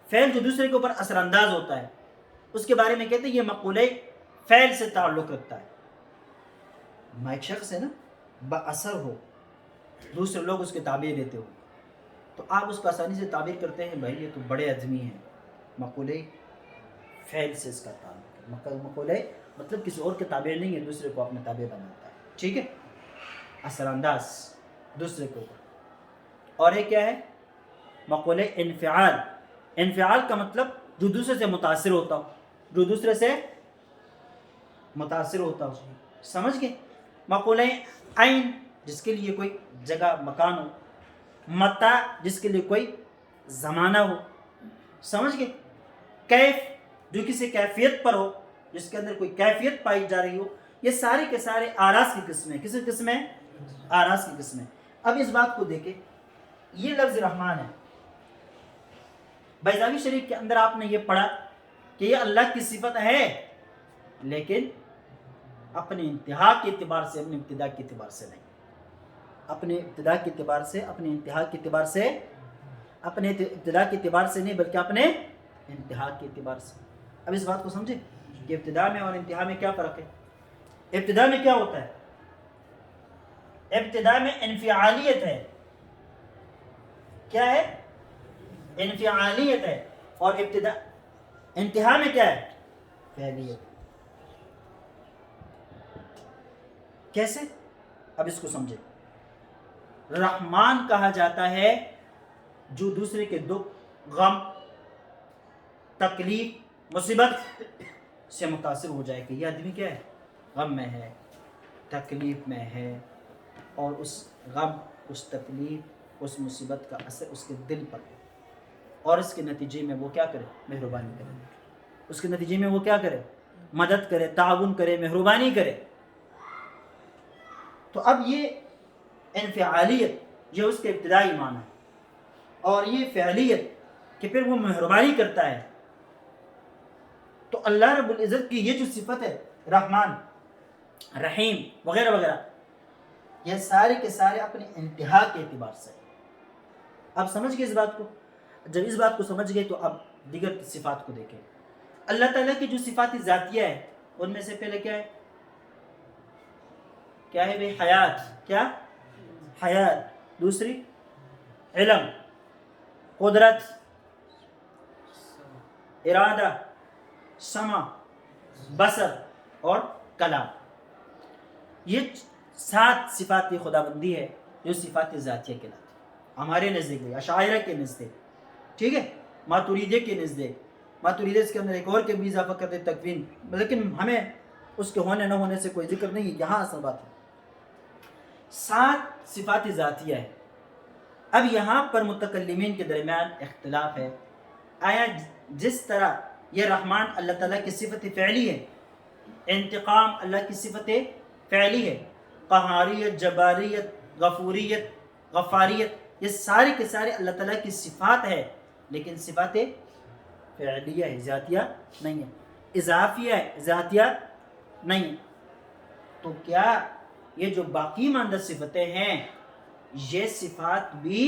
فعل جو دوسرے کے اوپر اثر انداز ہوتا ہے، اس کے بارے میں کہتے ہیں یہ مقولہ فعل سے تعلق رکھتا ہے۔ ایک شخص ہے نا، با اثر ہو، دوسرے لوگ اس کے تعبیر دیتے ہو، تو آپ اس کو آسانی سے تعبیر کرتے ہیں بھائی یہ تو بڑے آدمی ہیں، مقولہ فعل سے اس کا تعلق ہے۔ مقولہ مطلب کسی اور کے تعبیر نہیں ہے، دوسرے کو اپنے تعبیر بناتا ہے، ٹھیک ہے، اثر انداز دوسرے کے اوپر۔ اور یہ کیا ہے؟ مقولہ انفعال۔ انفعال کا مطلب جو دوسرے سے متاثر ہوتا ہو، جو دوسرے سے متاثر ہوتا ہو، سمجھ گئے؟ مقولہ عین جس کے لیے کوئی جگہ مکان ہو، متاع جس کے لیے کوئی زمانہ ہو، سمجھ گئے؟ کیف جو کسی کیفیت پر ہو، جس کے اندر کوئی کیفیت پائی جا رہی ہو، یہ سارے کے سارے آراز کی قسمیں، کس قسم ہے؟ آراز کی قسمیں۔ اب اس بات کو دیکھیں، یہ لفظ رحمان ہے، بیضاوی شریف کے اندر آپ نے یہ پڑھا کہ یہ اللہ کی صفت ہے، لیکن اپنے انتہا کے اعتبار سے، اپنے ابتدا کے اعتبار سے نہیں، اپنے ابتدا کے اعتبار سے، اپنے انتہا کے اعتبار سے اپنے ابتدا کے اعتبار سے نہیں بلکہ اپنے انتہا کے اعتبار سے۔ اب اس بات کو سمجھیں کہ ابتدا میں اور انتہا میں کیا فرق ہے۔ ابتدا میں کیا ہوتا ہے؟ ابتدا میں انفعالیت ہے، کیا ہے؟ انفعالیت ہے، اور انتہا میں کیا ہے؟ فعلیت۔ کیسے؟ اب اس کو سمجھیں۔ رحمان کہا جاتا ہے جو دوسرے کے دکھ، غم، تکلیف، مصیبت سے متاثر ہو جائے کہ یہ آدمی کیا ہے؟ غم میں ہے، تکلیف میں ہے، اور اس غم، اس تکلیف، اس مصیبت کا اثر اس کے دل پر ہے، اور اس کے نتیجے میں وہ کیا کرے؟ مہربانی کرے۔ اس کے نتیجے میں وہ کیا کرے؟ مدد کرے، تعاون کرے، مہربانی کرے۔ تو اب یہ انفعالیت یہ اس کے ابتدائی معنی ہے، اور یہ فعلیت کہ پھر وہ مہربانی کرتا ہے۔ تو اللہ رب العزت کی یہ جو صفت ہے، رحمان، رحیم وغیرہ وغیرہ، یہ سارے کے سارے اپنے انتہا کے اعتبار سے۔ اب سمجھ گئے اس بات کو؟ جب اس بات کو سمجھ گئے تو اب دیگر صفات کو دیکھیں۔ اللہ تعالیٰ کی جو صفات ذاتیہ ہے ان میں سے پہلے کیا ہے؟ کیا ہے بھئی؟ حیات۔ کیا؟ حیات۔ دوسری علم، قدرت، ارادہ، سمع، بصر اور کلام۔ یہ 7 صفات خداوندی ہے جو صفات ذاتیہ کہلاتی ہے ہمارے نزدیک بھی، اشاعرہ کے نزدیک، ٹھیک ہے، ماتوریدیہ کے نزدیک۔ ماتوریدیہ اس کے اندر ایک اور کے بھی اضافہ کرتے تکوین، لیکن ہمیں اس کے ہونے نہ ہونے سے کوئی ذکر نہیں، یہاں اصل بات ہے 7 صفات ذاتیہ ہے۔ اب یہاں پر متکلمین کے درمیان اختلاف ہے، آیا جس طرح یہ رحمان اللہ تعالیٰ کی صفت فعلی ہے، انتقام اللہ کی صفت فعلی ہے، قہاریت، جباریت، غفوریت، غفاریت، یہ سارے کے سارے اللہ تعالیٰ کی صفات ہے، لیکن صفات فعلیہ ہے، ذاتیہ نہیں ہے، اضافیہ ہے، ذاتیہ نہیں ہے۔ تو کیا یہ جو باقی ماندہ صفتیں ہیں یہ صفات بھی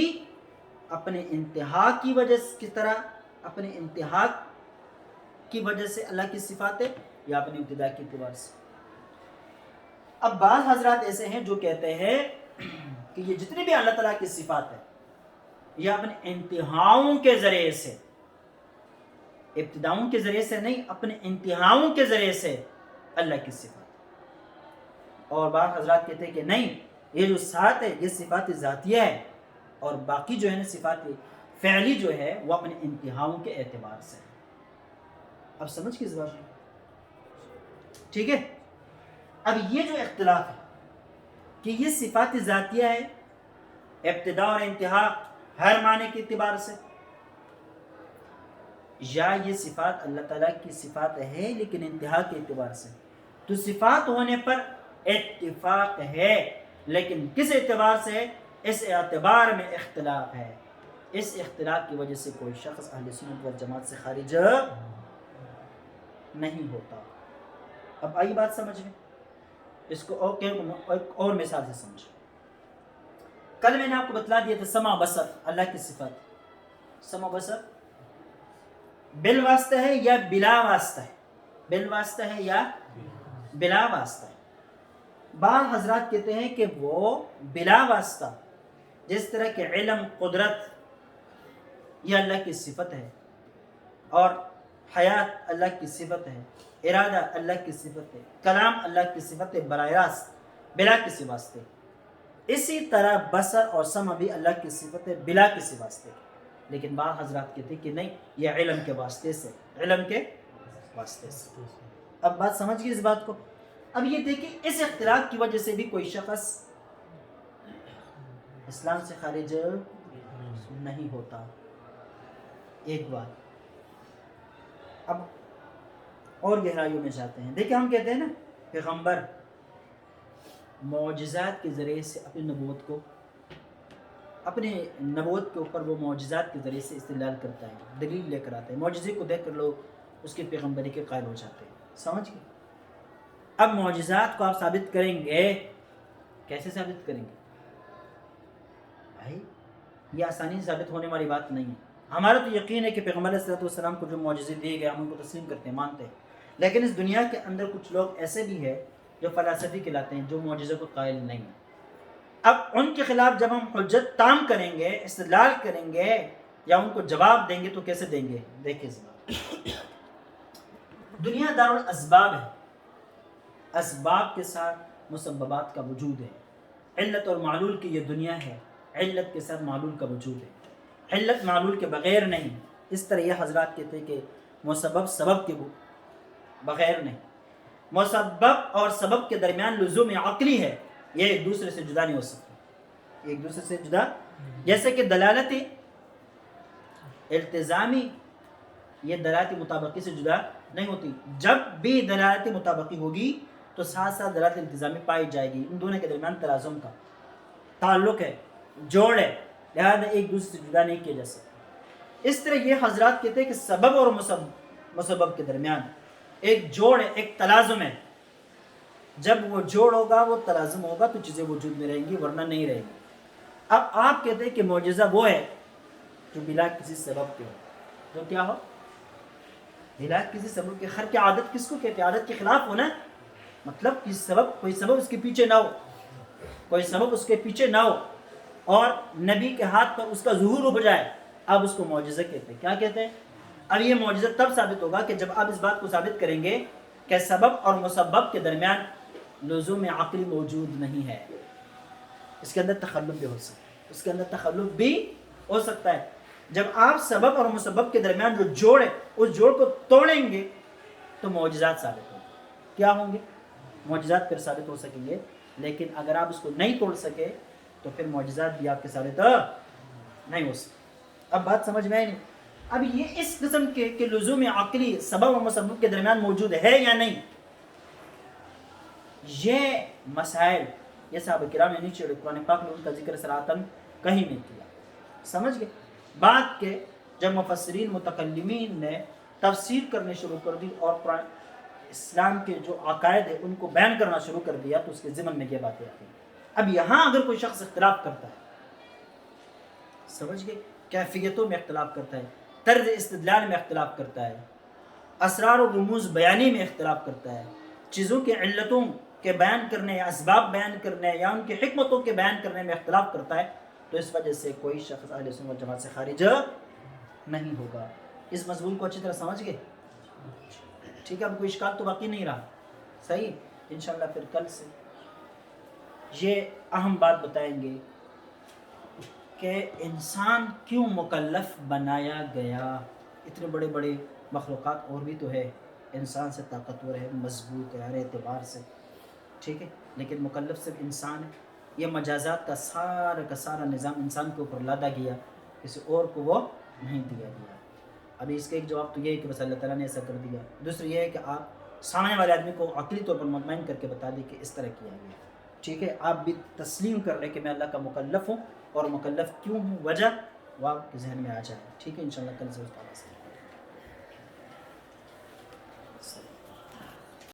اپنے انتہا کی وجہ کی طرح، اپنے انتہا کی وجہ سے اللہ کی صفات ہے، یا اپنے ابتدا کے اعتبار سے؟ اب بعض حضرات ایسے ہیں جو کہتے ہیں کہ یہ جتنے بھی اللہ تعالیٰ کی صفات ہیں یہ اپنے انتہاؤں کے ذریعے سے، ابتداؤں کے ذریعے سے نہیں، اپنے انتہاؤں کے ذریعے سے اللہ کی صفات۔ اور بعض حضرات کہتے ہیں کہ نہیں، یہ جو 7 ہے یہ صفات ذاتیہ ہے، اور باقی جو ہے نا صفات فعلی جو ہے وہ اپنے انتہاؤں کے اعتبار سے ہے۔ اب سمجھ کس بات ہے؟ ٹھیک ہے۔ اب یہ جو اختلاف ہے کہ یہ صفات ذاتیہ ہے ابتدا اور انتہا ہر معنی کے اعتبار سے، یا یہ صفات اللہ تعالیٰ کی صفات ہے لیکن انتہا کے اعتبار سے، تو صفات ہونے پر اتفاق ہے، لیکن کس اعتبار سے ہے؟ اس اعتبار میں اختلاف ہے۔ اس اختلاف کی وجہ سے کوئی شخص اہل سنت والجماعت سے خارج نہیں ہوتا۔ اب آئی بات سمجھ میں؟ اس کو ایک اور مثال سے سمجھ۔ کل میں نے آپ کو بتلا دیا تھا سمع بصر اللہ کی صفت۔ سمع بصر بالواسطہ ہے یا بلا واسطہ ہے؟ بالواسطہ ہے یا بلا واسطہ ہے؟ بعض حضرات کہتے ہیں کہ وہ بلا واسطہ، جس طرح کہ علم، قدرت یہ اللہ کی صفت ہے، اور حیات اللہ کی صفت ہے، ارادہ اللہ کی صفت ہے، کلام اللہ کی صفت ہے براہ راست بلا کسی واسطے۔ اسی طرح بصر اور سمع بھی اللہ کی صفت ہے بلا کسی واسطے۔ لیکن بعض حضرات کہتے ہیں کہ نہیں، یہ علم کے واسطے سے، علم کے واسطے سے۔ اب بات سمجھ گئی اس بات کو؟ اب یہ دیکھیں اس اختلاف کی وجہ سے بھی کوئی شخص اسلام سے خارج نہیں ہوتا۔ ایک بات اب اور گہرائیوں میں جاتے ہیں۔ دیکھیں ہم کہتے ہیں نا پیغمبر معجزات کے ذریعے سے اپنی نبوت کے اوپر وہ معجزات کے ذریعے سے استدلال کرتا ہے، دلیل لے کر آتا ہے، معجزے کو دیکھ کر لوگ اس کی پیغمبری کے قائل ہو جاتے ہیں۔ سمجھ گئے؟ اب معجزات کو آپ ثابت کریں گے، کیسے ثابت کریں گے بھائی؟ یہ آسانی سے ثابت ہونے والی بات نہیں ہے۔ ہمارا تو یقین ہے کہ پیغمبر علیہ السلام کو جو معجزے دیے گئے ہم ان کو تسلیم کرتے ہیں، مانتے ہیں، لیکن اس دنیا کے اندر کچھ لوگ ایسے بھی ہیں جو فلاسفی کہلاتے ہیں، جو معجزے کو قائل نہیں ہیں۔ اب ان کے خلاف جب ہم حجت تام کریں گے، استدلال کریں گے یا ان کو جواب دیں گے تو کیسے دیں گے؟ دیکھیں دنیا دار الاسباب ہے، اسباب کے ساتھ مسببات کا وجود ہے۔ علت اور معلول کی یہ دنیا ہے، علت کے ساتھ معلول کا وجود ہے، علت معلول کے بغیر نہیں۔ اس طرح یہ حضرات کہتے ہیں کہ مسبب سبب کے بغیر نہیں، مسبب اور سبب کے درمیان لزوم عقلی ہے، یہ ایک دوسرے سے جدا نہیں ہو سکتے، ایک دوسرے سے جدا۔ جیسے کہ دلالت التزامی یہ دلالت مطابقی سے جدا نہیں ہوتی، جب بھی دلالت مطابقی ہوگی تو ساتھ ساتھ دلالت التزامی پائی جائے گی، ان دونوں کے درمیان تلازم کا تعلق ہے، جوڑ ہے، لہذا ایک دوسرے سے جدا نہیں کیا جا سکتا۔ اس طرح یہ حضرات کہتے ہیں کہ سبب اور مسبب کے درمیان ایک جوڑ ہے، ایک تلازم ہے، جب وہ جوڑ ہوگا، وہ تلازم ہوگا تو چیزیں وجود میں رہیں گی، ورنہ نہیں رہیں گی۔ اب آپ کہتے ہیں کہ معجزہ وہ ہے جو بلا کسی سبب کے ہو، جو کیا ہو؟ بلا کسی سبب کے۔ خرق عادت کس کو کہتے ہیں؟ عادت کے خلاف ہونا، مطلب کوئی سبب اس کے پیچھے نہ ہو، کوئی سبب اس کے پیچھے نہ ہو اور نبی کے ہاتھ پر اس کا ظہور ہو جائے، اب اس کو معجزہ کہتے ہیں۔ کیا کہتے ہیں؟ اب یہ معجزہ تب ثابت ہوگا کہ جب آپ اس بات کو ثابت کریں گے کہ سبب اور مسبب کے درمیان لزوم عقلی موجود نہیں ہے، اس کے اندر تخلف بھی ہو سکتا ہے، اس کے اندر تخلف بھی ہو سکتا ہے۔ جب آپ سبب اور مسبب کے درمیان جو جوڑ ہے اس جوڑ کو توڑیں گے تو معجزات ثابت ہوں گے۔ کیا ہوں گے؟ معجزات پھر ثابت ہو سکیں گے، لیکن اگر آپ اس کو نہیں توڑ سکے تو پھر معجزات بھی آپ کے ثابت نہیں ہو سکتے۔ اب بات سمجھ میں آئی نہیں؟ اب یہ اس قسم کے کہ لزوم عقلی سبب و مسبب کے درمیان موجود ہے یا نہیں، یہ مسائل یہ صحابہ کرام نے نہیں چھیڑے، قرآن پاک میں ان کا ذکر صراحتاً کہیں نہیں کیا۔ سمجھ گئے بات کہ جب مفسرین متکلمین نے تفسیر کرنے شروع کر دی اور قرآن اسلام کے جو عقائد ہے ان کو بیان کرنا شروع کر دیا تو اس کے ضمن میں یہ باتیں آتی ہیں۔ اب یہاں اگر کوئی شخص اختلاف کرتا ہے، سمجھ گئے، کیفیتوں میں اختلاف کرتا ہے، طرز استدلال میں اختلاف کرتا ہے، اسرار و رموز بیانی میں اختلاف کرتا ہے، چیزوں کے علتوں کے بیان کرنے یا اسباب بیان کرنے یا ان کی حکمتوں کے بیان کرنے میں اختلاف کرتا ہے، تو اس وجہ سے کوئی شخص اہل سنت والجماعت سے خارج نہیں ہوگا۔ اس مضمون کو اچھی طرح سمجھ گئے؟ ٹھیک ہے، اب کوئی اشکال تو باقی نہیں رہا، صحیح؟ انشاءاللہ پھر کل سے یہ اہم بات بتائیں گے کہ انسان کیوں مکلف بنایا گیا۔ اتنے بڑے بڑے مخلوقات اور بھی تو ہے، انسان سے طاقتور ہے، مضبوط ہے ہر اعتبار سے، ٹھیک ہے، لیکن مکلف صرف انسان ہے۔ یہ مجازات کا سارا نظام انسان کے اوپر لادا گیا، کسی اور کو وہ نہیں دیا گیا۔ ابھی اس کا ایک جواب تو یہ ہے کہ بس اللہ تعالیٰ نے ایسا کر دیا، دوسری یہ ہے کہ آپ سامنے والے آدمی کو عقلی طور پر مطمئن کر کے بتا دیں کہ اس طرح کیا گیا، ٹھیک ہے، آپ بھی تسلیم کر لیں کہ میں اللہ کا مکلف ہوں اور مکلف کیوں ہوں، وجہ وہ آپ کے ذہن میں آ جائے، ٹھیک ہے، انشاءاللہ کل سے اس طرح سے